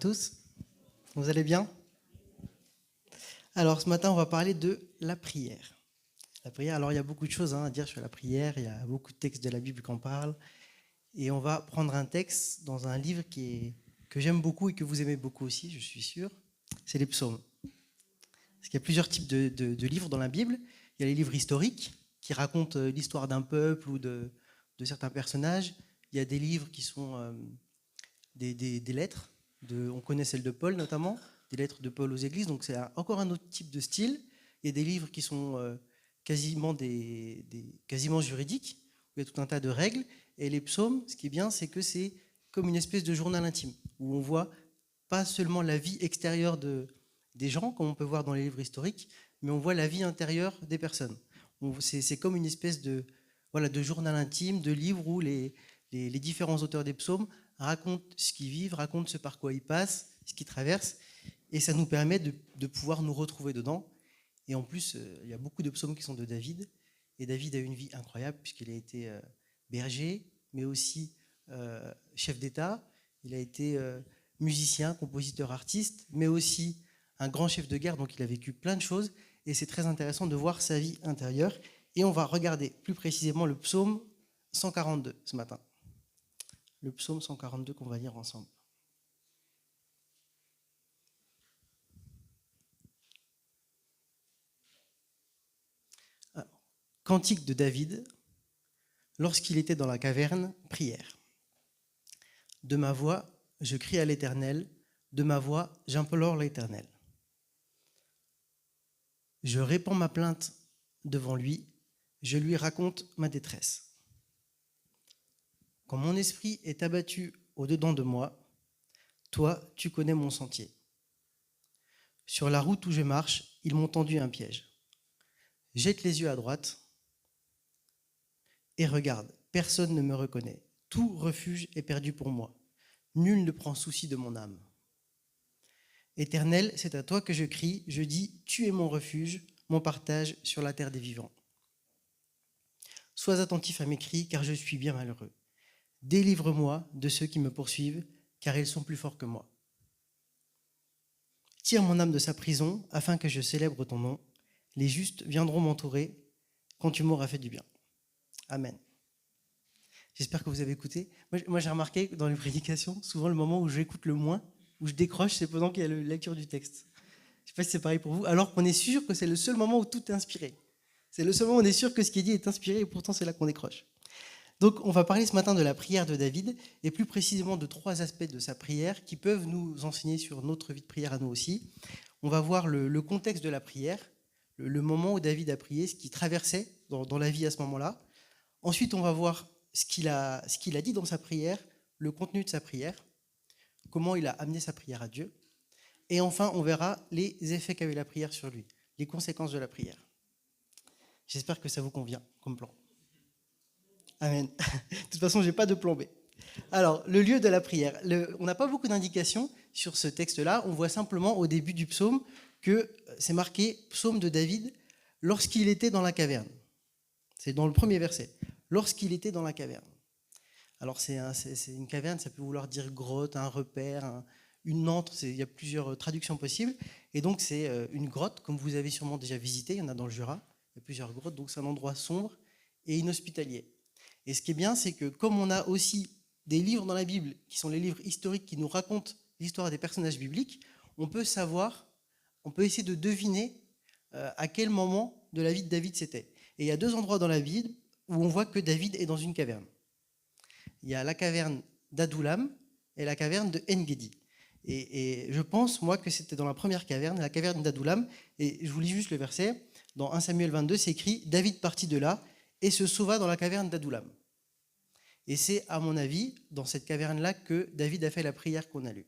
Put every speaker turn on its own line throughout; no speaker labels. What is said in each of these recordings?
tous, vous allez bien? Alors ce matin on va parler de la prière. La prière, alors il y a beaucoup de choses à dire sur la prière, il y a beaucoup de textes de la Bible qui en parlent, et on va prendre un texte dans un livre que j'aime beaucoup et que vous aimez beaucoup aussi, je suis sûr, c'est les psaumes. Parce qu'il y a plusieurs types de livres dans la Bible. Il y a les livres historiques qui racontent l'histoire d'un peuple ou de certains personnages. Il y a des livres qui sont des lettres, on connaît celle de Paul notamment, des lettres de Paul aux églises, donc c'est encore un autre type de style. Il y a des livres qui sont quasiment juridiques, où il y a tout un tas de règles. Et les psaumes, ce qui est bien, c'est que c'est comme une espèce de journal intime, où on voit pas seulement la vie extérieure des gens, comme on peut voir dans les livres historiques, mais on voit la vie intérieure des personnes. C'est comme une espèce de journal intime, de livre où les différents auteurs des psaumes racontent ce qu'ils vivent, racontent ce par quoi ils passent, ce qu'ils traversent, et ça nous permet de pouvoir nous retrouver dedans. Et en plus, il y a beaucoup de psaumes qui sont de David, et David a une vie incroyable puisqu'il a été berger, mais aussi chef d'État, il a été musicien, compositeur, artiste, mais aussi un grand chef de guerre, donc il a vécu plein de choses, et c'est très intéressant de voir sa vie intérieure. Et on va regarder plus précisément le psaume 142 ce matin. Le psaume 142 qu'on va lire ensemble. Alors, cantique de David, lorsqu'il était dans la caverne, prière. De ma voix, je crie à l'Éternel, de ma voix, j'implore l'Éternel. Je répands ma plainte devant lui, je lui raconte ma détresse. Quand mon esprit est abattu au-dedans de moi, toi, tu connais mon sentier. Sur la route où je marche, ils m'ont tendu un piège. Jette les yeux à droite et regarde, personne ne me reconnaît. Tout refuge est perdu pour moi. Nul ne prend souci de mon âme. Éternel, c'est à toi que je crie, je dis, tu es mon refuge, mon partage sur la terre des vivants. Sois attentif à mes cris, car je suis bien malheureux. Délivre-moi de ceux qui me poursuivent, car ils sont plus forts que moi. Tire mon âme de sa prison, afin que je célèbre ton nom. Les justes viendront m'entourer quand tu m'auras fait du bien. Amen. J'espère que vous avez écouté. Moi, j'ai remarqué que dans les prédications, souvent le moment où j'écoute le moins, où je décroche, c'est pendant qu'il y a la lecture du texte. Je ne sais pas si c'est pareil pour vous, alors qu'on est sûr que c'est le seul moment où tout est inspiré. C'est le seul moment où on est sûr que ce qui est dit est inspiré, et pourtant c'est là qu'on décroche. Donc on va parler ce matin de la prière de David, et plus précisément de 3 aspects de sa prière qui peuvent nous enseigner sur notre vie de prière à nous aussi. On va voir le contexte de la prière, le moment où David a prié, ce qu'il traversait dans la vie à ce moment-là. Ensuite, on va voir ce qu'il a dit dans sa prière, le contenu de sa prière, comment il a amené sa prière à Dieu. Et enfin, on verra les effets qu'avait la prière sur lui, les conséquences de la prière. J'espère que ça vous convient comme plan. Amen. De toute façon, je n'ai pas de plan B. Alors, le lieu de la prière. On n'a pas beaucoup d'indications sur ce texte-là. On voit simplement au début du psaume que c'est marqué « Psaume de David lorsqu'il était dans la caverne ». C'est dans le premier verset. « Lorsqu'il était dans la caverne ». Alors, c'est une caverne, ça peut vouloir dire grotte, un repère, une antre. Il y a plusieurs traductions possibles. Et donc, c'est une grotte, comme vous avez sûrement déjà visité. Il y en a dans le Jura. Il y a plusieurs grottes. Donc, c'est un endroit sombre et inhospitalier. Et ce qui est bien, c'est que comme on a aussi des livres dans la Bible, qui sont les livres historiques qui nous racontent l'histoire des personnages bibliques, on peut essayer de deviner à quel moment de la vie de David c'était. Et il y a 2 endroits dans la Bible où on voit que David est dans une caverne. Il y a la caverne d'Adullam et la caverne de En-Gedi. Et je pense, moi, que c'était dans la première caverne, la caverne d'Adullam. Et je vous lis juste le verset. Dans 1 Samuel 22, c'est écrit « David partit de là et se sauva dans la caverne d'Adullam ». Et c'est, à mon avis, dans cette caverne-là que David a fait la prière qu'on a lue.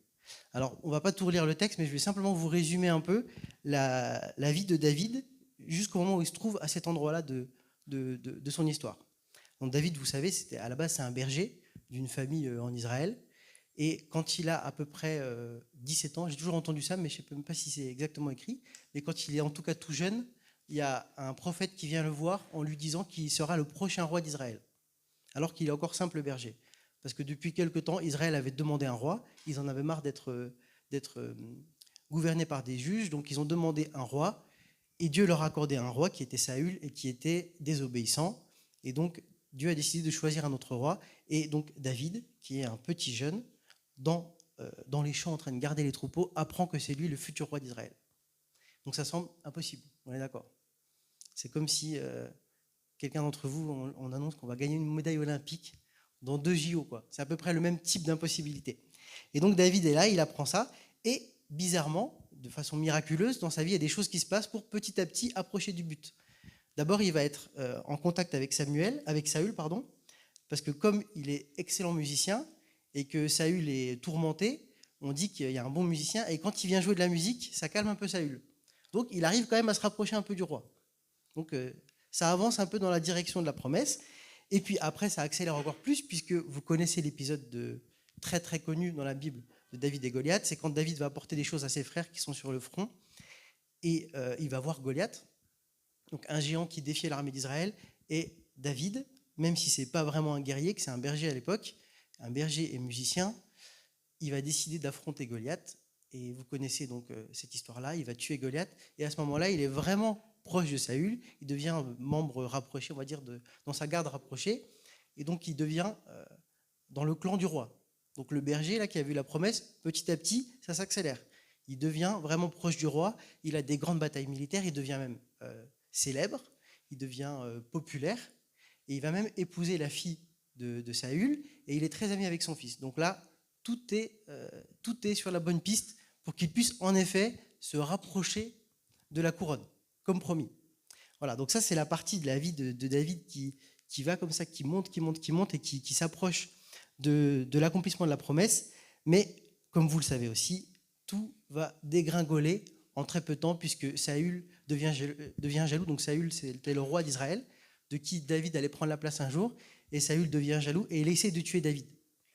Alors, on ne va pas tout relire le texte, mais je vais simplement vous résumer un peu la vie de David jusqu'au moment où il se trouve à cet endroit-là de son histoire. Donc David, vous savez, à la base, c'est un berger d'une famille en Israël. Et quand il a à peu près 17 ans, j'ai toujours entendu ça, mais je ne sais même pas si c'est exactement écrit, mais quand il est en tout cas tout jeune, il y a un prophète qui vient le voir en lui disant qu'il sera le prochain roi d'Israël, alors qu'il est encore simple berger. Parce que depuis quelque temps, Israël avait demandé un roi, ils en avaient marre d'être gouvernés par des juges. Donc ils ont demandé un roi, et Dieu leur a accordé un roi qui était Saül et qui était désobéissant. Et donc Dieu a décidé de choisir un autre roi. Et donc David, qui est un petit jeune, dans les champs en train de garder les troupeaux, apprend que c'est lui le futur roi d'Israël. Donc ça semble impossible, on est d'accord. C'est comme si quelqu'un d'entre vous, on annonce qu'on va gagner une médaille olympique dans 2 JO, quoi. C'est à peu près le même type d'impossibilité. Et donc David est là, il apprend ça, et bizarrement, de façon miraculeuse, dans sa vie, il y a des choses qui se passent pour petit à petit approcher du but. D'abord, il va être en contact avec Saül, parce que comme il est excellent musicien et que Saül est tourmenté, on dit qu'il y a un bon musicien, et quand il vient jouer de la musique, ça calme un peu Saül. Donc il arrive quand même à se rapprocher un peu du roi. Donc ça avance un peu dans la direction de la promesse. Et puis après, ça accélère encore plus, puisque vous connaissez l'épisode très très connu dans la Bible de David et Goliath. C'est quand David va apporter des choses à ses frères qui sont sur le front, et il va voir Goliath, donc un géant qui défiait l'armée d'Israël. Et David, même si c'est pas vraiment un guerrier, que c'est un berger à l'époque, un berger et musicien, il va décider d'affronter Goliath. Et vous connaissez donc cette histoire-là, il va tuer Goliath, et à ce moment-là, il est vraiment proche de Saül, il devient membre rapproché, on va dire, dans sa garde rapprochée, et donc il devient dans le clan du roi. Donc le berger, là, qui a vu la promesse, petit à petit, ça s'accélère. Il devient vraiment proche du roi, il a des grandes batailles militaires, il devient même célèbre, il devient populaire, et il va même épouser la fille de Saül, et il est très ami avec son fils. Donc là, tout est sur la bonne piste pour qu'il puisse en effet se rapprocher de la couronne, comme promis. Voilà, donc ça c'est la partie de la vie de David qui va comme ça, qui monte, et qui s'approche de l'accomplissement de la promesse. Mais comme vous le savez aussi, tout va dégringoler en très peu de temps, puisque Saül devient jaloux. Donc Saül, c'était le roi d'Israël, de qui David allait prendre la place un jour, et Saül devient jaloux, et il essaie de tuer David.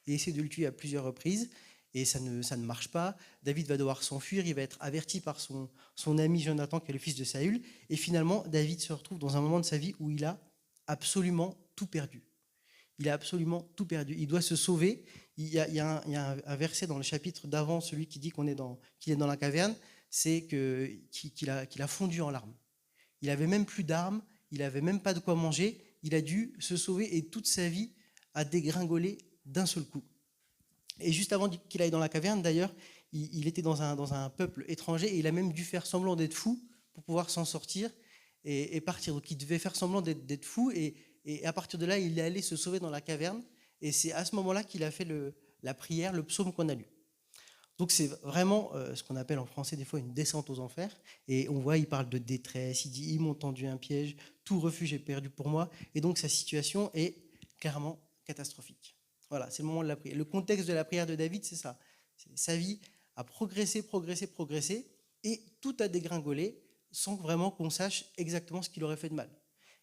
Il essaie de le tuer à plusieurs reprises, et ça ne marche pas. David va devoir s'enfuir, il va être averti par son ami Jonathan, qui est le fils de Saül, et finalement, David se retrouve dans un moment de sa vie où il a absolument tout perdu. Il a absolument tout perdu. Il doit se sauver. Il y a un verset dans le chapitre d'avant, celui qui dit qu'il est dans la caverne, c'est qu'il a fondu en larmes. Il n'avait même plus d'armes, il n'avait même pas de quoi manger, il a dû se sauver, et toute sa vie a dégringolé d'un seul coup. Et juste avant qu'il aille dans la caverne, d'ailleurs, il était dans un peuple étranger, et il a même dû faire semblant d'être fou pour pouvoir s'en sortir et partir. Donc il devait faire semblant d'être fou, et à partir de là, il est allé se sauver dans la caverne, et c'est à ce moment-là qu'il a fait la prière, le psaume qu'on a lu. Donc c'est vraiment ce qu'on appelle en français des fois une descente aux enfers, et on voit, il parle de détresse, il dit « ils m'ont tendu un piège, tout refuge est perdu pour moi », et donc sa situation est clairement catastrophique. Voilà, c'est le moment de la prière. Le contexte de la prière de David, c'est ça. Sa vie a progressé, et tout a dégringolé sans vraiment qu'on sache exactement ce qu'il aurait fait de mal.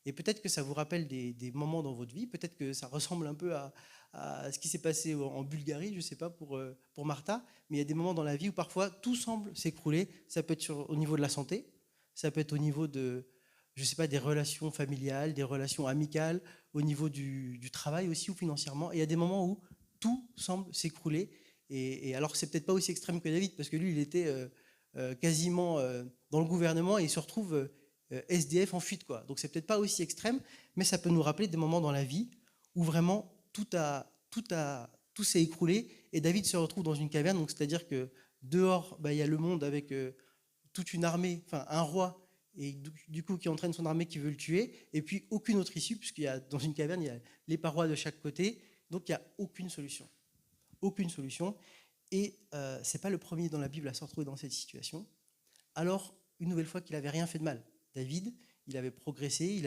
Et peut-être que ça vous rappelle des moments dans votre vie, peut-être que ça ressemble un peu à ce qui s'est passé en Bulgarie, je ne sais pas, pour Martha, mais il y a des moments dans la vie où parfois tout semble s'écrouler. Ça peut être au niveau de la santé, ça peut être au niveau de, je ne sais pas, des relations familiales, des relations amicales, au niveau du travail aussi, ou financièrement. Et il y a des moments où tout semble s'écrouler. Et alors, c'est peut-être pas aussi extrême que David, parce que lui, il était quasiment dans le gouvernement, et il se retrouve SDF en fuite, quoi. Donc, c'est peut-être pas aussi extrême, mais ça peut nous rappeler des moments dans la vie où vraiment tout s'est écroulé, et David se retrouve dans une caverne. Donc, c'est-à-dire que dehors, il y a le monde avec toute une armée, enfin un roi, et du coup qui entraîne son armée qui veut le tuer, et puis aucune autre issue, puisqu'il y a, dans une caverne, il y a les parois de chaque côté, donc il n'y a aucune solution. Aucune solution. Et ce n'est pas le premier dans la Bible à se retrouver dans cette situation. Alors, une nouvelle fois qu'il n'avait rien fait de mal. David, il avait progressé,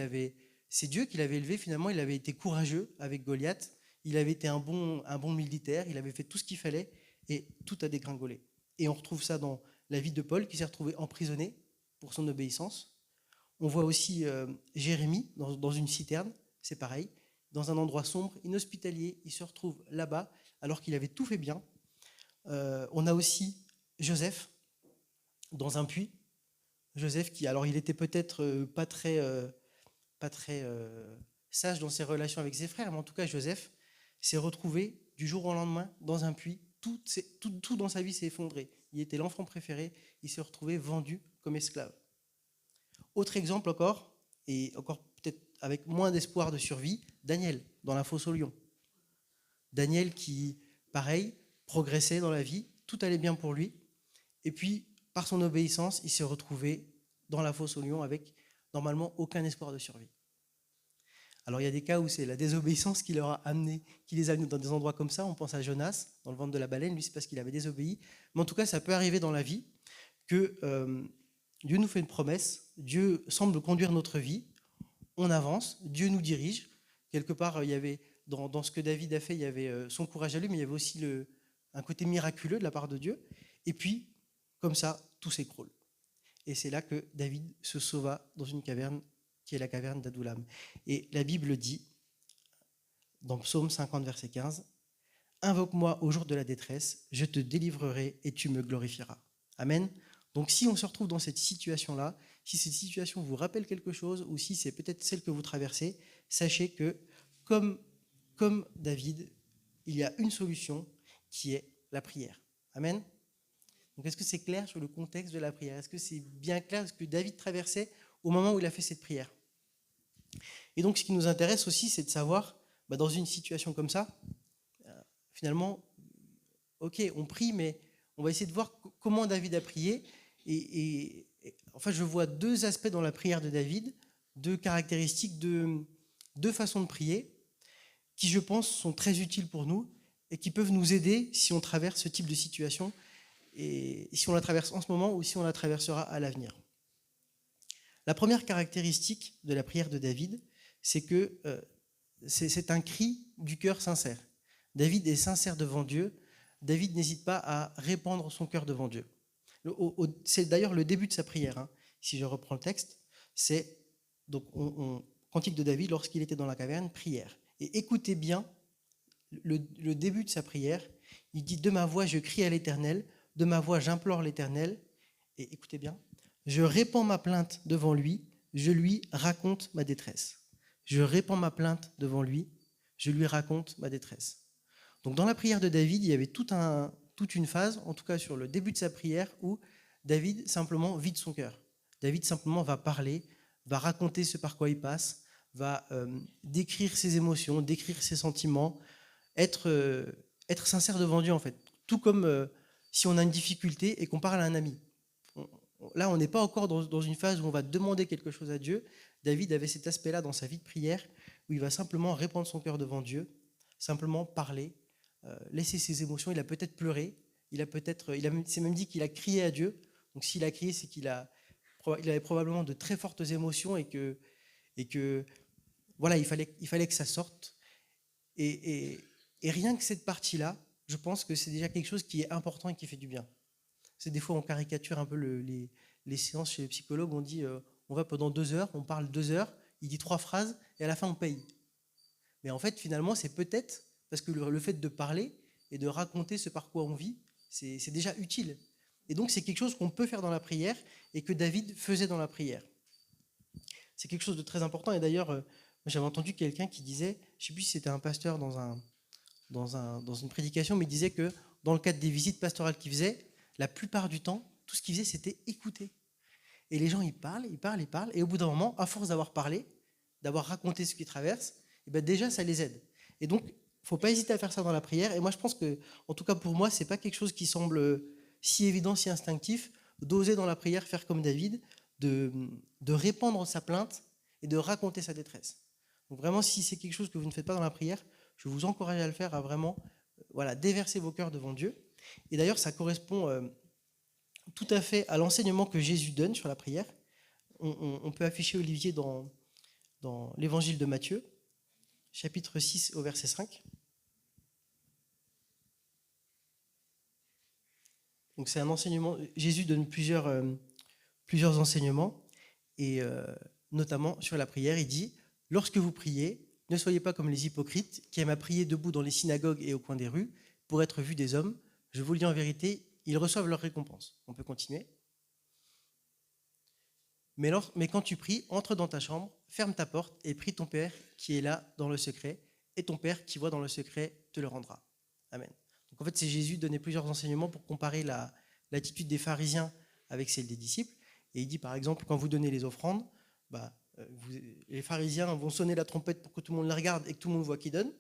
c'est Dieu qui l'avait élevé finalement, il avait été courageux avec Goliath, il avait été un bon militaire, il avait fait tout ce qu'il fallait, et tout a dégringolé. Et on retrouve ça dans la vie de Paul, qui s'est retrouvé emprisonné pour son obéissance. On voit aussi Jérémie dans une citerne, c'est pareil, dans un endroit sombre, inhospitalier, il se retrouve là-bas alors qu'il avait tout fait bien. On a aussi Joseph dans un puits. Joseph qui, alors il était peut-être pas très sage dans ses relations avec ses frères, mais en tout cas Joseph s'est retrouvé du jour au lendemain dans un puits. Tout dans sa vie s'est effondré. Il était l'enfant préféré, il s'est retrouvé vendu comme esclave. Autre exemple encore, et encore peut-être avec moins d'espoir de survie, Daniel, dans la fosse aux lions. Daniel qui, pareil, progressait dans la vie, tout allait bien pour lui, et puis, par son obéissance, il s'est retrouvé dans la fosse aux lions avec, normalement, aucun espoir de survie. Alors, il y a des cas où c'est la désobéissance qui les a amenés dans des endroits comme ça. On pense à Jonas, dans le ventre de la baleine. Lui, c'est parce qu'il avait désobéi. Mais en tout cas, ça peut arriver dans la vie que Dieu nous fait une promesse. Dieu semble conduire notre vie. On avance. Dieu nous dirige. Quelque part, il y avait, dans ce que David a fait, il y avait son courage à lui, mais il y avait aussi un côté miraculeux de la part de Dieu. Et puis, comme ça, tout s'écroule. Et c'est là que David se sauva dans une caverne qui est la caverne d'Adoulam. Et la Bible dit, dans Psaume 50, verset 15, « Invoque-moi au jour de la détresse, je te délivrerai et tu me glorifieras. » Amen. Donc si on se retrouve dans cette situation-là, si cette situation vous rappelle quelque chose, ou si c'est peut-être celle que vous traversez, sachez que, comme David, il y a une solution qui est la prière. Amen. Donc est-ce que c'est clair sur le contexte de la prière? Est-ce que c'est bien clair ce que David traversait au moment où il a fait cette prière? Et donc ce qui nous intéresse aussi, c'est de savoir, dans une situation comme ça, finalement, ok, on prie, mais on va essayer de voir comment David a prié. Et enfin, je vois deux aspects dans la prière de David, deux caractéristiques, deux façons de prier, qui, je pense, sont très utiles pour nous et qui peuvent nous aider si on traverse ce type de situation, et si on la traverse en ce moment ou si on la traversera à l'avenir. La première caractéristique de la prière de David, c'est que c'est un cri du cœur sincère. David est sincère devant Dieu. David n'hésite pas à répandre son cœur devant Dieu. C'est d'ailleurs le début de sa prière. Hein. Si je reprends le texte, c'est donc Cantique de David lorsqu'il était dans la caverne, prière. Et écoutez bien le début de sa prière. Il dit « De ma voix, je crie à l'Éternel. De ma voix, j'implore l'Éternel. » Et écoutez bien. « Je répands ma plainte devant lui. Je lui raconte ma détresse. » Je répands ma plainte devant lui. Je lui raconte ma détresse. Donc dans la prière de David, il y avait toute une phase, en tout cas sur le début de sa prière, où David simplement vide son cœur. David simplement va parler, va raconter ce par quoi il passe, va décrire ses émotions, décrire ses sentiments, être sincère devant Dieu en fait. Tout comme si on a une difficulté et qu'on parle à un ami. Là, on n'est pas encore dans une phase où on va demander quelque chose à Dieu. David avait cet aspect-là dans sa vie de prière, où il va simplement répandre son cœur devant Dieu, simplement parler, laisser ses émotions. Il a peut-être pleuré, c'est même dit qu'il a crié à Dieu. Donc s'il a crié, c'est qu'il avait probablement de très fortes émotions et que voilà, il fallait que ça sorte. Et rien que cette partie-là, je pense que c'est déjà quelque chose qui est important et qui fait du bien. C'est des fois on caricature un peu les séances chez les psychologues, on dit on va pendant 2 heures, on parle 2 heures, il dit 3 phrases et à la fin on paye. Mais en fait finalement c'est peut-être parce que le fait de parler et de raconter ce par quoi on vit, c'est déjà utile. Et donc c'est quelque chose qu'on peut faire dans la prière et que David faisait dans la prière. C'est quelque chose de très important. Et d'ailleurs j'avais entendu quelqu'un qui disait, je ne sais plus si c'était un pasteur dans une prédication, mais il disait que dans le cadre des visites pastorales qu'il faisait, la plupart du temps, tout ce qu'il faisait, c'était écouter. Et les gens, ils parlent, et au bout d'un moment, à force d'avoir parlé, d'avoir raconté ce qu'ils traversent, et ben déjà, ça les aide. Et donc, il ne faut pas hésiter à faire ça dans la prière. Et moi, je pense que, en tout cas pour moi, ce n'est pas quelque chose qui semble si évident, si instinctif, d'oser dans la prière faire comme David, de répandre sa plainte et de raconter sa détresse. Donc vraiment, si c'est quelque chose que vous ne faites pas dans la prière, je vous encourage à le faire, à vraiment déverser vos cœurs devant Dieu. Et d'ailleurs, ça correspond tout à fait à l'enseignement que Jésus donne sur la prière. On peut afficher, Olivier, dans l'évangile de Matthieu, chapitre 6 au verset 5. Donc c'est un enseignement, Jésus donne plusieurs enseignements, et notamment sur la prière, il dit « Lorsque vous priez, ne soyez pas comme les hypocrites qui aiment à prier debout dans les synagogues et au coin des rues pour être vus des hommes. Je vous le dis en vérité, ils reçoivent leur récompense. » On peut continuer. Mais quand tu pries, entre dans ta chambre, ferme ta porte et prie ton Père qui est là dans le secret, et ton Père qui voit dans le secret te le rendra. Amen. Donc en fait, c'est Jésus donnait plusieurs enseignements pour comparer la l'attitude des pharisiens avec celle des disciples. Et il dit par exemple, quand vous donnez les offrandes, les pharisiens vont sonner la trompette pour que tout le monde les regarde et que tout le monde voit qu'ils donnent.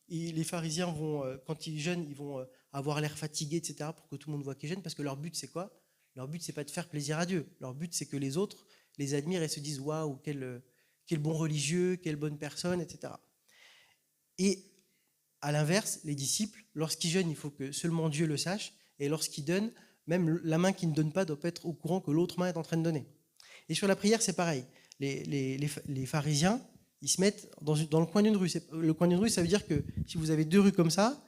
Et les pharisiens vont, quand ils jeûnent, ils vont avoir l'air fatigués, etc., pour que tout le monde voit qu'ils jeûnent, parce que leur but, c'est quoi? Leur but, c'est pas de faire plaisir à Dieu. Leur but, c'est que les autres les admirent et se disent waouh, quel bon religieux, quelle bonne personne, etc. Et à l'inverse, les disciples, lorsqu'ils jeûnent, il faut que seulement Dieu le sache, et lorsqu'ils donnent, même la main qui ne donne pas doit pas être au courant que l'autre main est en train de donner. Et sur la prière, c'est pareil. Les pharisiens, ils se mettent dans le coin d'une rue. Le coin d'une rue, ça veut dire que si vous avez 2 rues comme ça,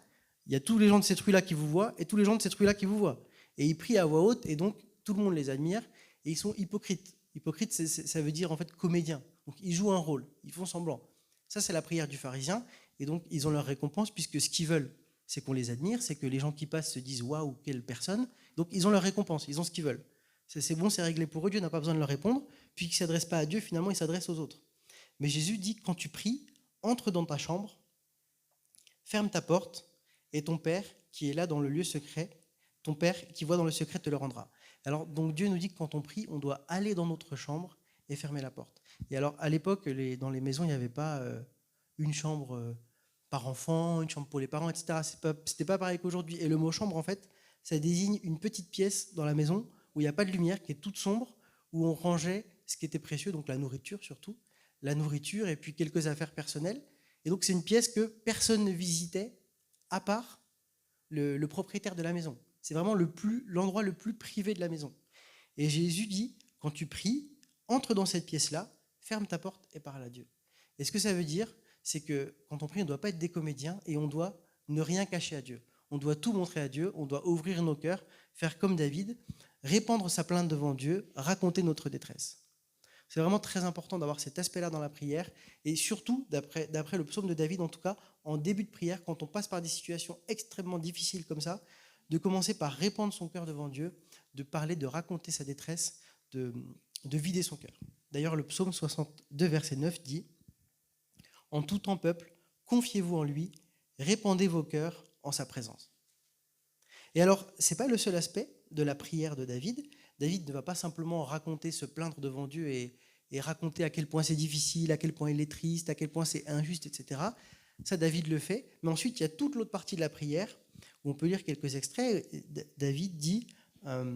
il y a tous les gens de cette rue-là qui vous voient et tous les gens de cette rue-là qui vous voient. Et ils prient à voix haute et donc tout le monde les admire et ils sont hypocrites. Hypocrite, ça veut dire en fait comédien. Donc ils jouent un rôle, ils font semblant. Ça, c'est la prière du pharisien et donc ils ont leur récompense puisque ce qu'ils veulent, c'est qu'on les admire, c'est que les gens qui passent se disent waouh, quelle personne. Donc ils ont leur récompense, ils ont ce qu'ils veulent. C'est bon, c'est réglé pour eux, Dieu n'a pas besoin de leur répondre. Puis ils ne s'adressent pas à Dieu, finalement, ils s'adressent aux autres. Mais Jésus dit, quand tu pries, entre dans ta chambre, ferme ta porte, et ton Père, qui est là dans le lieu secret, ton Père qui voit dans le secret te le rendra. Alors, donc Dieu nous dit que quand on prie, on doit aller dans notre chambre et fermer la porte. Et alors, à l'époque, dans les maisons, il n'y avait pas une chambre par enfant, une chambre pour les parents, etc. C'était pas pareil qu'aujourd'hui. Et le mot chambre, en fait, ça désigne une petite pièce dans la maison où il n'y a pas de lumière, qui est toute sombre, où on rangeait ce qui était précieux, donc la nourriture surtout, la nourriture et puis quelques affaires personnelles. Et donc c'est une pièce que personne ne visitait à part le propriétaire de la maison. C'est vraiment l'endroit le plus privé de la maison. Et Jésus dit, quand tu pries, entre dans cette pièce-là, ferme ta porte et parle à Dieu. Et ce que ça veut dire, c'est que quand on prie, on ne doit pas être des comédiens et on doit ne rien cacher à Dieu. On doit tout montrer à Dieu, on doit ouvrir nos cœurs, faire comme David, répandre sa plainte devant Dieu, raconter notre détresse. C'est vraiment très important d'avoir cet aspect-là dans la prière et surtout, d'après le psaume de David, en tout cas, en début de prière, quand on passe par des situations extrêmement difficiles comme ça, de commencer par répandre son cœur devant Dieu, de parler, de raconter sa détresse, de vider son cœur. D'ailleurs, le psaume 62, verset 9 dit « En tout temps, peuple, confiez-vous en lui, répandez vos cœurs en sa présence. » Et alors, ce n'est pas le seul aspect de la prière de David. David ne va pas simplement raconter, se plaindre devant Dieu et raconter à quel point c'est difficile, à quel point il est triste, à quel point c'est injuste, etc. Ça, David le fait. Mais ensuite, il y a toute l'autre partie de la prière où on peut lire quelques extraits. David dit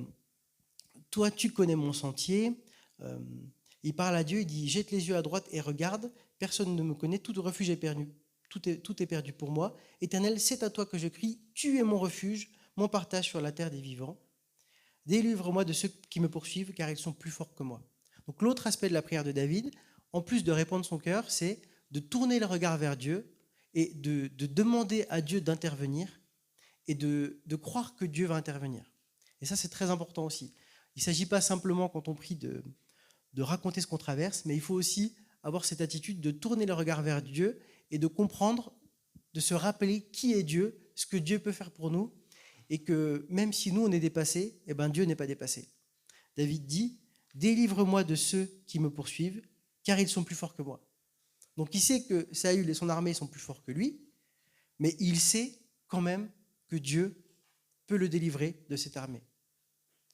« Toi, tu connais mon sentier. » Il parle à Dieu, il dit « Jette les yeux à droite et regarde. Personne ne me connaît. Tout refuge est perdu. Tout est perdu pour moi. Éternel, c'est à toi que je crie. Tu es mon refuge, mon partage sur la terre des vivants. Délivre-moi de ceux qui me poursuivent, car ils sont plus forts que moi. » Donc l'autre aspect de la prière de David, en plus de répandre son cœur, c'est de tourner le regard vers Dieu et de demander à Dieu d'intervenir et de croire que Dieu va intervenir. Et ça, c'est très important aussi. Il ne s'agit pas simplement, quand on prie, de raconter ce qu'on traverse, mais il faut aussi avoir cette attitude de tourner le regard vers Dieu et de comprendre, de se rappeler qui est Dieu, ce que Dieu peut faire pour nous, et que même si nous, on est dépassés, eh ben Dieu n'est pas dépassé. David dit « Délivre-moi de ceux qui me poursuivent, car ils sont plus forts que moi. » Donc il sait que Saül et son armée sont plus forts que lui, mais il sait quand même que Dieu peut le délivrer de cette armée.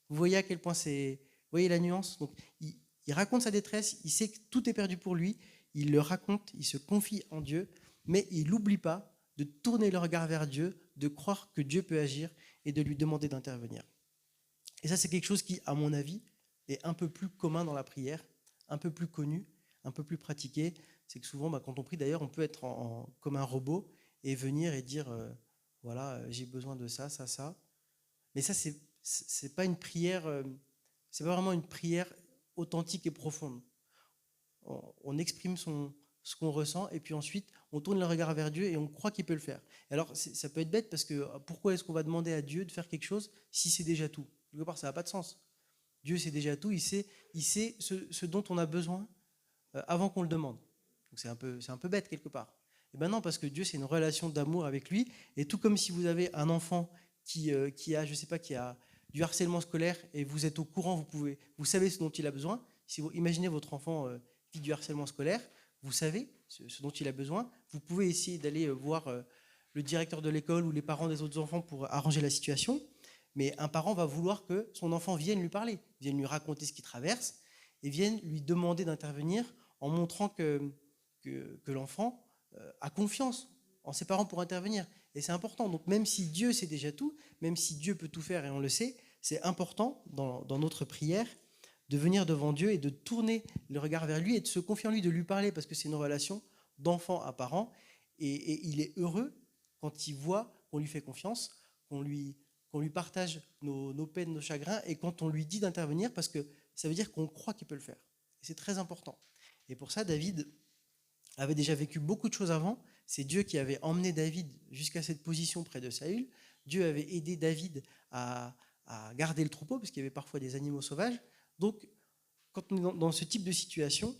Vous voyez à quel point c'est... Vous voyez la nuance? Donc, il raconte sa détresse, il sait que tout est perdu pour lui, il le raconte, il se confie en Dieu, mais il n'oublie pas de tourner le regard vers Dieu, de croire que Dieu peut agir et de lui demander d'intervenir. Et ça, c'est quelque chose qui, à mon avis, est un peu plus commun dans la prière, un peu plus connu, un peu plus pratiqué. C'est que souvent, quand on prie, d'ailleurs, on peut être comme un robot et venir et dire voilà, j'ai besoin de ça, ça, ça. Mais ça, c'est pas une prière, c'est pas vraiment une prière authentique et profonde. On exprime ce qu'on ressent et puis ensuite, on tourne le regard vers Dieu et on croit qu'il peut le faire. Alors, ça peut être bête parce que pourquoi est-ce qu'on va demander à Dieu de faire quelque chose si c'est déjà tout? Quelque part, ça n'a pas de sens. Dieu sait déjà tout, il sait ce dont on a besoin avant qu'on le demande. Donc c'est un peu bête quelque part. Et ben non, parce que Dieu, c'est une relation d'amour avec lui. Et tout comme si vous avez un enfant qui a, je sais pas, qui a du harcèlement scolaire et vous êtes au courant, vous savez ce dont il a besoin. Si vous imaginez votre enfant vit du harcèlement scolaire, vous savez ce dont il a besoin. Vous pouvez essayer d'aller voir le directeur de l'école ou les parents des autres enfants pour arranger la situation. Mais un parent va vouloir que son enfant vienne lui parler, vienne lui raconter ce qu'il traverse et vienne lui demander d'intervenir en montrant que l'enfant a confiance en ses parents pour intervenir. Et c'est important. Donc même si Dieu sait déjà tout, même si Dieu peut tout faire et on le sait, c'est important dans notre prière de venir devant Dieu et de tourner le regard vers lui et de se confier en lui, de lui parler, parce que c'est une relation d'enfant à parent. Et il est heureux quand il voit qu'on lui fait confiance, qu'on lui partage nos peines, nos chagrins, et quand on lui dit d'intervenir, parce que ça veut dire qu'on croit qu'il peut le faire. Et c'est très important. Et pour ça, David avait déjà vécu beaucoup de choses avant. C'est Dieu qui avait emmené David jusqu'à cette position près de Saül. Dieu avait aidé David à garder le troupeau, parce qu'il y avait parfois des animaux sauvages. Donc, quand on est dans ce type de situation,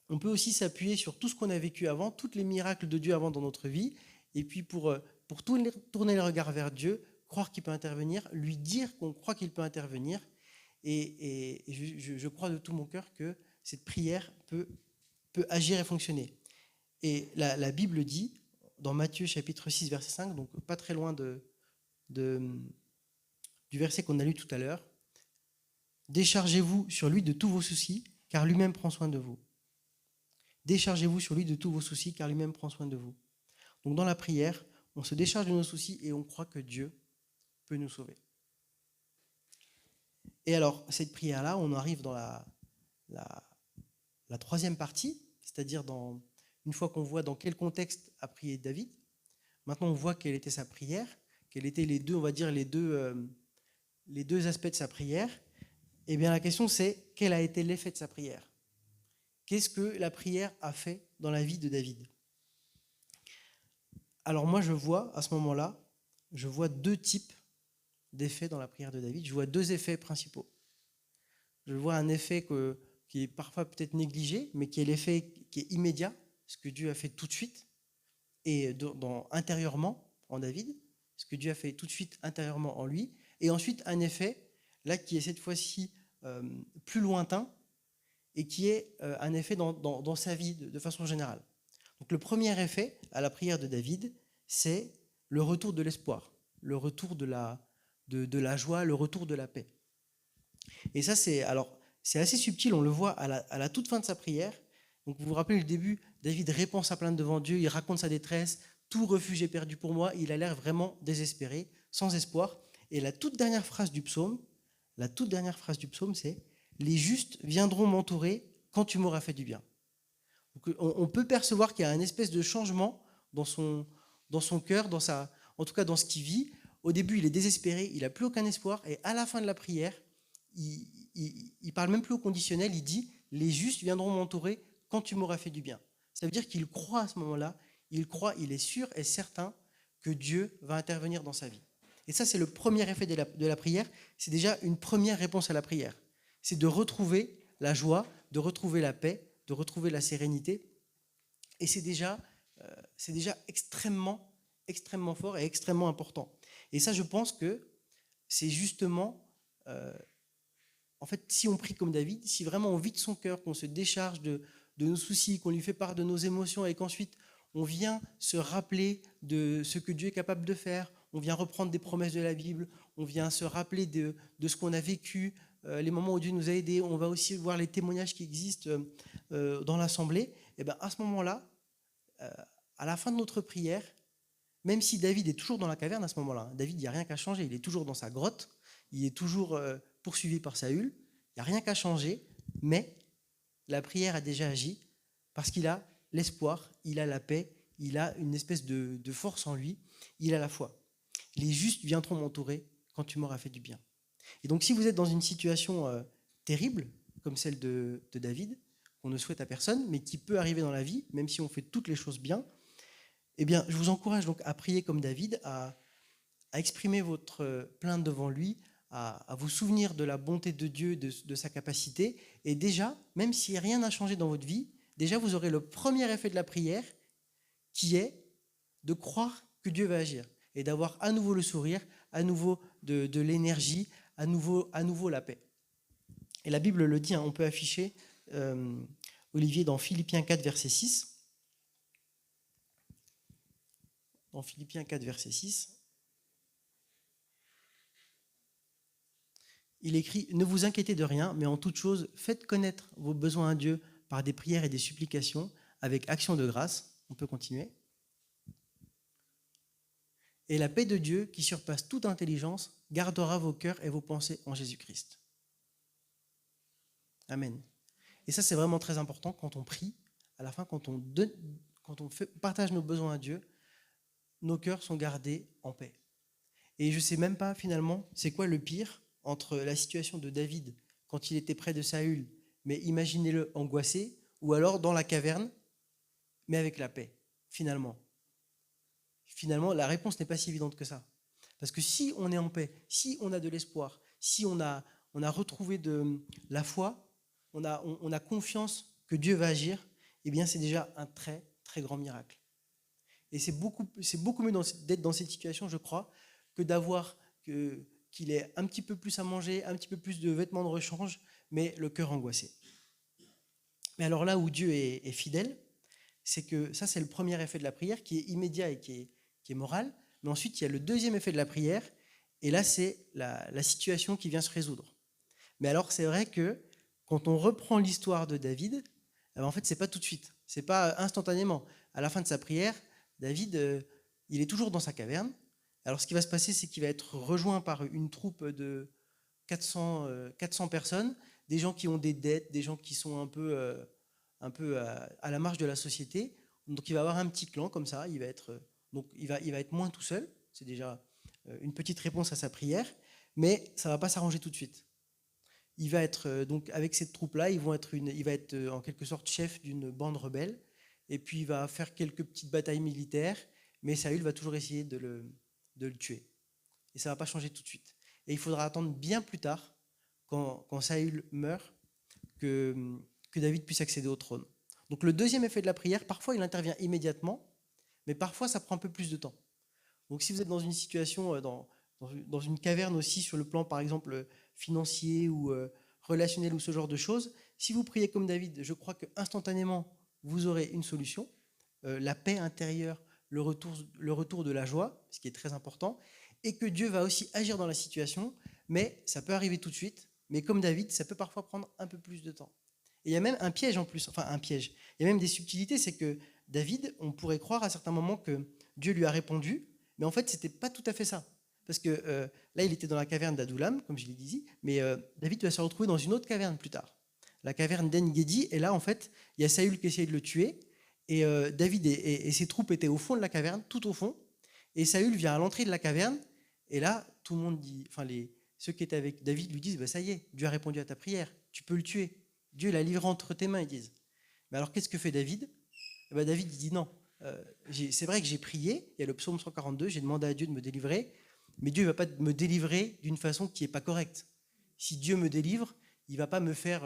on peut aussi s'appuyer sur tout ce qu'on a vécu avant, tous les miracles de Dieu avant dans notre vie, et puis pour tourner le regard vers Dieu, croire qu'il peut intervenir, lui dire qu'on croit qu'il peut intervenir, et je crois de tout mon cœur que cette prière peut agir et fonctionner. Et la Bible dit, dans Matthieu chapitre 6, verset 5, donc pas très loin du verset qu'on a lu tout à l'heure, « Déchargez-vous sur lui de tous vos soucis, car lui-même prend soin de vous. » Déchargez-vous sur lui de tous vos soucis, car lui-même prend soin de vous. Donc dans la prière, on se décharge de nos soucis et on croit que Dieu peut nous sauver. Et alors, cette prière-là, on arrive dans la troisième partie, c'est-à-dire une fois qu'on voit dans quel contexte a prié David, maintenant on voit quelle était sa prière, quels étaient les deux aspects de sa prière. Eh bien la question c'est, quel a été l'effet de sa prière ? Qu'est-ce que la prière a fait dans la vie de David ? Alors moi je vois, à ce moment-là, je vois deux types d'effets dans la prière de David. Je vois deux effets principaux. Je vois un effet qui est parfois peut-être négligé, mais qui est l'effet qui est immédiat, ce que Dieu a fait tout de suite, et intérieurement en David, ce que Dieu a fait tout de suite intérieurement en lui, et ensuite un effet, là qui est cette fois-ci plus lointain, et qui est un effet dans sa vie de façon générale. Donc le premier effet à la prière de David, c'est le retour de l'espoir, le retour de la joie, le retour de la paix. Et ça, c'est assez subtil, on le voit à la toute fin de sa prière. Donc vous vous rappelez le début, David répand sa plainte devant Dieu, il raconte sa détresse, tout refuge est perdu pour moi, il a l'air vraiment désespéré, sans espoir. Et la toute dernière phrase du psaume, c'est « Les justes viendront m'entourer quand tu m'auras fait du bien ». Donc on peut percevoir qu'il y a une espèce de changement dans son cœur, en tout cas dans ce qu'il vit. Au début, il est désespéré, il n'a plus aucun espoir, et à la fin de la prière, il parle même plus au conditionnel, il dit « Les justes viendront m'entourer quand tu m'auras fait du bien ». Ça veut dire qu'il croit à ce moment-là, il est sûr et certain que Dieu va intervenir dans sa vie. Et ça, c'est le premier effet de la prière, c'est déjà une première réponse à la prière. C'est de retrouver la joie, de retrouver la paix, de retrouver la sérénité. Et c'est déjà extrêmement, extrêmement fort et extrêmement important. Et ça, je pense que c'est justement, en fait, si on prie comme David, si vraiment on vide son cœur, qu'on se décharge de nos soucis, qu'on lui fait part de nos émotions et qu'ensuite on vient se rappeler de ce que Dieu est capable de faire, on vient reprendre des promesses de la Bible, on vient se rappeler de ce qu'on a vécu, les moments où Dieu nous a aidés, on va aussi voir les témoignages qui existent dans l'assemblée, et bien à ce moment-là, à la fin de notre prière, même si David est toujours dans la caverne à ce moment-là, David, il n'y a rien qu'à changer, il est toujours dans sa grotte, il est toujours poursuivi par Saül, il n'y a rien qu'à changer, mais la prière a déjà agi parce qu'il a l'espoir, il a la paix, il a une espèce de force en lui, il a la foi. Les justes viendront m'entourer quand tu m'auras fait du bien. Et donc si vous êtes dans une situation terrible, comme celle de David, qu'on ne souhaite à personne, mais qui peut arriver dans la vie, même si on fait toutes les choses bien, eh bien, je vous encourage donc à prier comme David, à exprimer votre plainte devant lui, à vous souvenir de la bonté de Dieu, de sa capacité. Et déjà, même si rien n'a changé dans votre vie, déjà vous aurez le premier effet de la prière qui est de croire que Dieu va agir et d'avoir à nouveau le sourire, à nouveau de l'énergie, à nouveau la paix. Et la Bible le dit, on peut afficher, Olivier, dans Philippiens 4, verset 6. Dans Philippiens 4, verset 6. il écrit « Ne vous inquiétez de rien, mais en toute chose, faites connaître vos besoins à Dieu par des prières et des supplications, avec action de grâce. » On peut continuer. « Et la paix de Dieu, qui surpasse toute intelligence, gardera vos cœurs et vos pensées en Jésus-Christ. » Amen. Et ça, c'est vraiment très important quand on prie. À la fin, quand on partage nos besoins à Dieu, nos cœurs sont gardés en paix. Et je ne sais même pas, finalement, c'est quoi le pire entre la situation de David quand il était près de Saül, mais imaginez-le angoissé, ou alors dans la caverne, mais avec la paix, finalement. Finalement, la réponse n'est pas si évidente que ça. Parce que si on est en paix, si on a de l'espoir, si on a retrouvé de la foi, on a confiance que Dieu va agir, eh bien c'est déjà un très, très grand miracle. Et c'est beaucoup mieux d'être dans cette situation, je crois, que d'avoir qu'il ait un petit peu plus à manger, un petit peu plus de vêtements de rechange, mais le cœur angoissé. Mais alors là où Dieu est fidèle, c'est que ça, c'est le premier effet de la prière qui est immédiat et qui est moral. Mais ensuite, il y a le deuxième effet de la prière, et là, c'est la situation qui vient se résoudre. Mais alors, c'est vrai que quand on reprend l'histoire de David, en fait, c'est pas tout de suite, c'est pas instantanément. À la fin de sa prière, David, il est toujours dans sa caverne. Alors, ce qui va se passer, c'est qu'il va être rejoint par une troupe de 400 personnes, des gens qui ont des dettes, des gens qui sont un peu à la marge de la société. Donc, il va avoir un petit clan comme ça. Il va être moins tout seul. C'est déjà une petite réponse à sa prière, mais ça ne va pas s'arranger tout de suite. Il va être donc avec cette troupe-là, il va être en quelque sorte chef d'une bande rebelle, et puis il va faire quelques petites batailles militaires, mais Saül va toujours essayer de le tuer. Et ça ne va pas changer tout de suite. Et il faudra attendre bien plus tard, quand Saül meurt, que David puisse accéder au trône. Donc le deuxième effet de la prière, parfois il intervient immédiatement, mais parfois ça prend un peu plus de temps. Donc si vous êtes dans une situation, dans une caverne aussi, sur le plan par exemple financier ou relationnel ou ce genre de choses, si vous priez comme David, je crois qu'instantanément vous aurez une solution, la paix intérieure, le retour de la joie, ce qui est très important, et que Dieu va aussi agir dans la situation, mais ça peut arriver tout de suite, mais comme David, ça peut parfois prendre un peu plus de temps. Et il y a même un piège en plus, enfin un piège, il y a même des subtilités, c'est que David, on pourrait croire à certains moments que Dieu lui a répondu, mais en fait, ce n'était pas tout à fait ça. Parce que là, il était dans la caverne d'Adoulam, comme je l'ai dit, mais David va se retrouver dans une autre caverne plus tard, la caverne d'En-Gedi, et là, en fait, il y a Saül qui essayait de le tuer, et David et ses troupes étaient au fond de la caverne, tout au fond, et Saül vient à l'entrée de la caverne, et là, tout le monde dit, enfin, ceux qui étaient avec David lui disent, bah, ça y est, Dieu a répondu à ta prière, tu peux le tuer, Dieu l'a livré entre tes mains, ils disent. Mais alors, qu'est-ce que fait David? David il dit non, c'est vrai que j'ai prié, il y a le psaume 142, j'ai demandé à Dieu de me délivrer, mais Dieu ne va pas me délivrer d'une façon qui n'est pas correcte. Si Dieu me délivre, il ne va pas me faire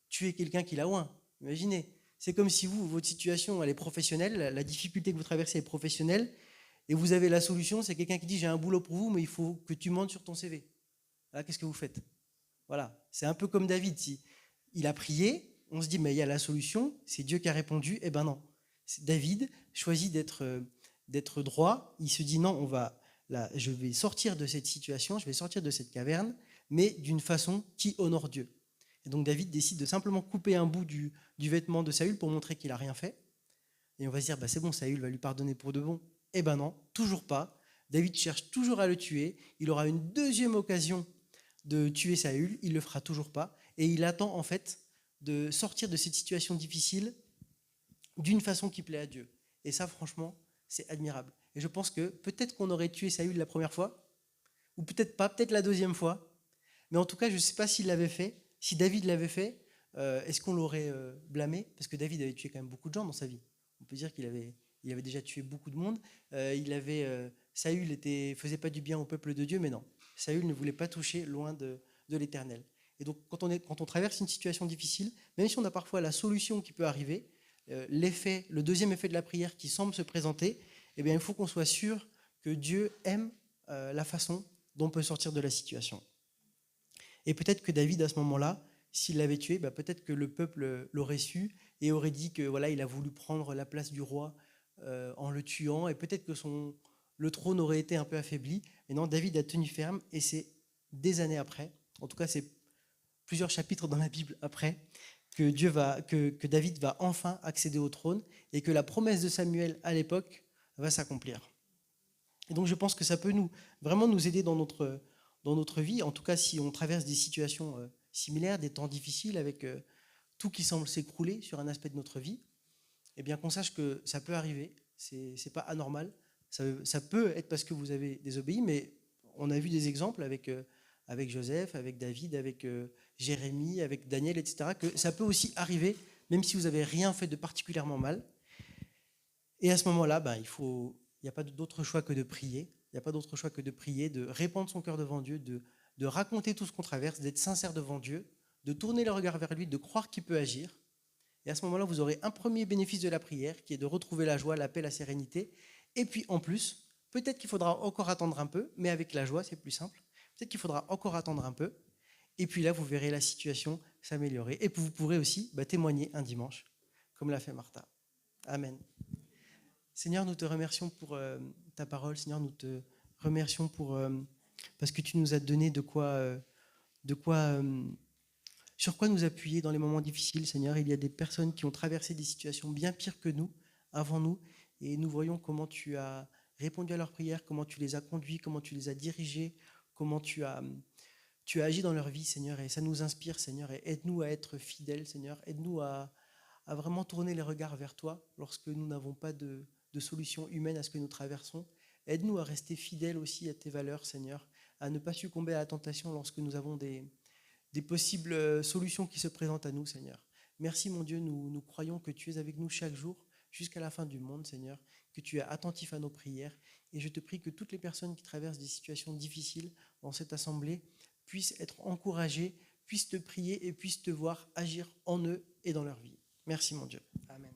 tuer quelqu'un qui l'a oint. Imaginez, c'est comme si votre situation elle est professionnelle, la difficulté que vous traversez est professionnelle, et vous avez la solution, c'est quelqu'un qui dit j'ai un boulot pour vous, mais il faut que tu montes sur ton CV. Là, qu'est-ce que vous faites? Voilà, c'est un peu comme David. Si il a prié, on se dit mais il y a la solution, c'est Dieu qui a répondu. Eh ben non, David choisit d'être droit. Il se dit non, je vais sortir de cette situation, je vais sortir de cette caverne, mais d'une façon qui honore Dieu. Et donc David décide de simplement couper un bout du vêtement de Saül pour montrer qu'il n'a rien fait. Et on va se dire, bah c'est bon, Saül va lui pardonner pour de bon. Eh ben non, toujours pas. David cherche toujours à le tuer. Il aura une deuxième occasion de tuer Saül. Il ne le fera toujours pas. Et il attend en fait de sortir de cette situation difficile d'une façon qui plaît à Dieu. Et ça, franchement, c'est admirable. Et je pense que peut-être qu'on aurait tué Saül la première fois, ou peut-être pas, peut-être la deuxième fois. Mais en tout cas, je ne sais pas s'il l'avait fait. Si David l'avait fait, est-ce qu'on l'aurait blâmé? Parce que David avait tué quand même beaucoup de gens dans sa vie. On peut dire qu'il avait déjà tué beaucoup de monde. Saül faisait pas du bien au peuple de Dieu, mais non. Saül ne voulait pas toucher loin de l'Éternel. Et donc, quand on traverse une situation difficile, même si on a parfois la solution qui peut arriver, le deuxième effet de la prière qui semble se présenter, eh bien, il faut qu'on soit sûr que Dieu aime la façon dont on peut sortir de la situation. Et peut-être que David, à ce moment-là, s'il l'avait tué, peut-être que le peuple l'aurait su et aurait dit que voilà, il a voulu prendre la place du roi en le tuant, et peut-être que le trône aurait été un peu affaibli. Mais non, David a tenu ferme, et c'est des années après, en tout cas c'est plusieurs chapitres dans la Bible après, que David va enfin accéder au trône et que la promesse de Samuel à l'époque va s'accomplir. Et donc je pense que ça peut vraiment nous aider dans notre vie, en tout cas si on traverse des situations similaires, des temps difficiles avec tout qui semble s'écrouler sur un aspect de notre vie, eh bien qu'on sache que ça peut arriver, c'est pas anormal, ça peut être parce que vous avez désobéi, mais on a vu des exemples avec Joseph, avec David, avec Jérémie, avec Daniel, etc., que ça peut aussi arriver, même si vous n'avez rien fait de particulièrement mal. Et à ce moment-là, il n'y a pas d'autre choix que de prier. Il n'y a pas d'autre choix que de prier, de répandre son cœur devant Dieu, de raconter tout ce qu'on traverse, d'être sincère devant Dieu, de tourner le regard vers lui, de croire qu'il peut agir. Et à ce moment-là, vous aurez un premier bénéfice de la prière, qui est de retrouver la joie, la paix, la sérénité. Et puis en plus, peut-être qu'il faudra encore attendre un peu, mais avec la joie, c'est plus simple. Peut-être qu'il faudra encore attendre un peu. Et puis là, vous verrez la situation s'améliorer. Et puis vous pourrez aussi témoigner un dimanche, comme l'a fait Martha. Amen. Seigneur, nous te remercions pour ta parole. Seigneur, nous te remercions parce que tu nous as donné sur quoi nous appuyer dans les moments difficiles. Seigneur, il y a des personnes qui ont traversé des situations bien pires que nous, avant nous, et nous voyons comment tu as répondu à leurs prières, comment tu les as conduits, comment tu les as dirigés, comment tu as agi dans leur vie, Seigneur, et ça nous inspire, Seigneur, et aide-nous à être fidèles, Seigneur, aide-nous à vraiment tourner les regards vers toi lorsque nous n'avons pas de solution humaine à ce que nous traversons. Aide-nous à rester fidèles aussi à tes valeurs, Seigneur, à ne pas succomber à la tentation lorsque nous avons des possibles solutions qui se présentent à nous, Seigneur. Merci, mon Dieu, nous croyons que tu es avec nous chaque jour, jusqu'à la fin du monde, Seigneur, que tu es attentif à nos prières. Et je te prie que toutes les personnes qui traversent des situations difficiles dans cette assemblée puissent être encouragées, puissent te prier et puissent te voir agir en eux et dans leur vie. Merci, mon Dieu. Amen.